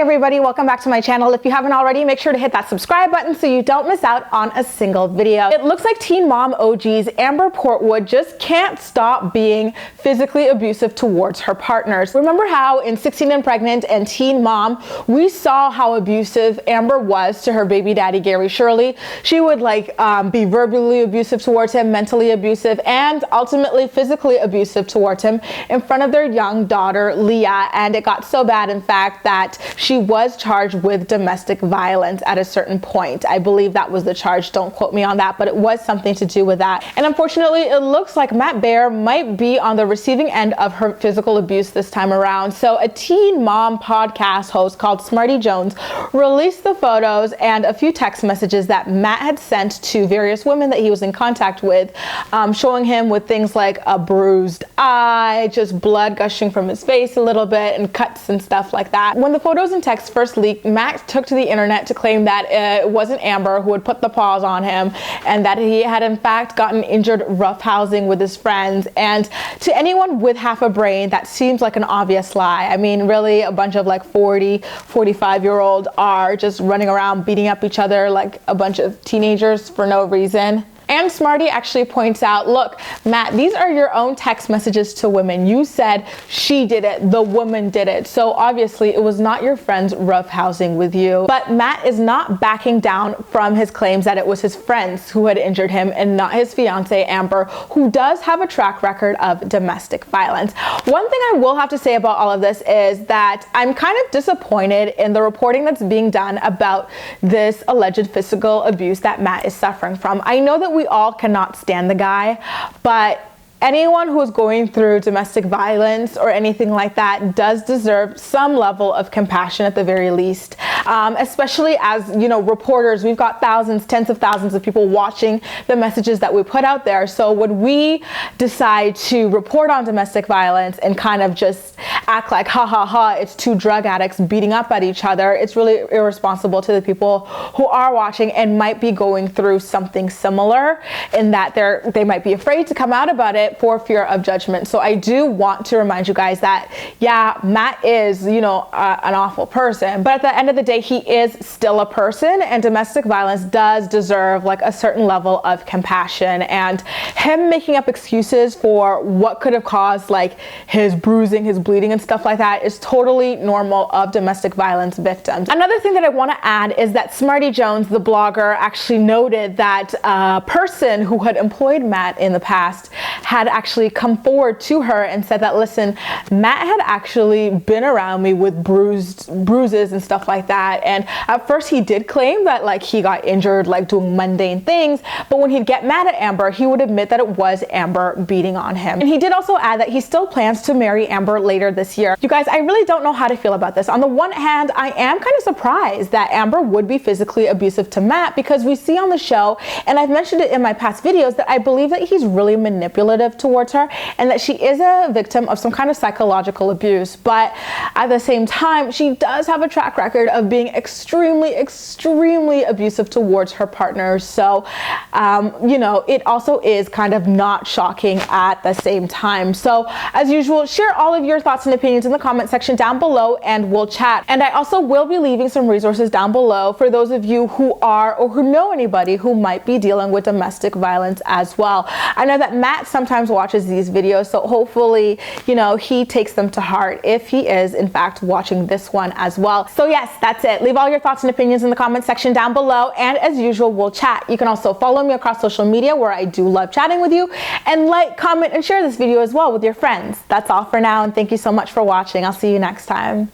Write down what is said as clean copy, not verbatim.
everybody, welcome back to my channel. If you haven't already, make sure to hit that subscribe button so you don't miss out on a single video. It looks like Teen Mom OGs Amber Portwood just can't stop being physically abusive towards her partners. Remember how in 16 and Pregnant and Teen Mom, we saw how abusive Amber was to her baby daddy, Gary Shirley. She would be verbally abusive towards him, mentally abusive, and ultimately physically abusive towards him in front of their young daughter, Leah. And it got so bad, in fact, that she was charged with domestic violence at a certain point. I believe that was the charge. Don't quote me on that, but it was something to do with that. And unfortunately, it looks like Matt Baier might be on the receiving end of her physical abuse this time around. So a Teen Mom podcast host called Smarty Jones released the photos and a few text messages that Matt had sent to various women that he was in contact with, showing him with things like a bruised eye, just blood gushing from his face a little bit, and cuts and stuff like that. When the photos and texts first leaked, Matt took to the internet to claim that it wasn't Amber who had put the paws on him, and that he had in fact gotten injured roughhousing with his friends. And to anyone with half a brain, that seems like an obvious lie. I mean, really, a bunch of 40, 45-year-olds are just running around beating up each other like a bunch of teenagers for no reason. And Smarty actually points out, look, Matt, these are your own text messages to women. You said she did it, the woman did it. So obviously it was not your friends roughhousing with you. But Matt is not backing down from his claims that it was his friends who had injured him and not his fiance, Amber, who does have a track record of domestic violence. One thing I will have to say about all of this is that I'm kind of disappointed in the reporting that's being done about this alleged physical abuse that Matt is suffering from. I know that we all cannot stand the guy, but anyone who is going through domestic violence or anything like that does deserve some level of compassion at the very least. Especially as, reporters, we've got thousands, tens of thousands of people watching the messages that we put out there. So when we decide to report on domestic violence and kind of just act like, ha ha ha, it's two drug addicts beating up at each other, it's really irresponsible to the people who are watching and might be going through something similar, in that they might be afraid to come out about it for fear of judgment. So I do want to remind you guys that, yeah, Matt is, an awful person, but at the end of the day, he is still a person, and domestic violence does deserve a certain level of compassion. And him making up excuses for what could have caused his bruising, his bleeding and stuff like that is totally normal of domestic violence victims. Another thing that I want to add is that Smarty Jones, the blogger, actually noted that a person who had employed Matt in the past had actually come forward to her and said that, listen, Matt had actually been around me with bruises and stuff like that. And at first he did claim that he got injured doing mundane things, but when he'd get mad at Amber, he would admit that it was Amber beating on him. And he did also add that he still plans to marry Amber later this year. You guys, I really don't know how to feel about this. On the one hand, I am kind of surprised that Amber would be physically abusive to Matt, because we see on the show, and I've mentioned it in my past videos, that I believe that he's really manipulative towards her and that she is a victim of some kind of psychological abuse. But at the same time, she does have a track record of being extremely abusive towards her partners. So, it also is kind of not shocking at the same time. So as usual, share all of your thoughts and opinions in the comment section down below and we'll chat. And I also will be leaving some resources down below for those of you who are or who know anybody who might be dealing with domestic violence as well. I know that Matt sometimes watches these videos, so hopefully, he takes them to heart if he is in fact watching this one as well. So yes, that's it. Leave all your thoughts and opinions in the comment section down below, and as usual, we'll chat. You can also follow me across social media, where I do love chatting with you, and like, comment, and share this video as well with your friends. That's all for now, and thank you so much for watching. I'll see you next time.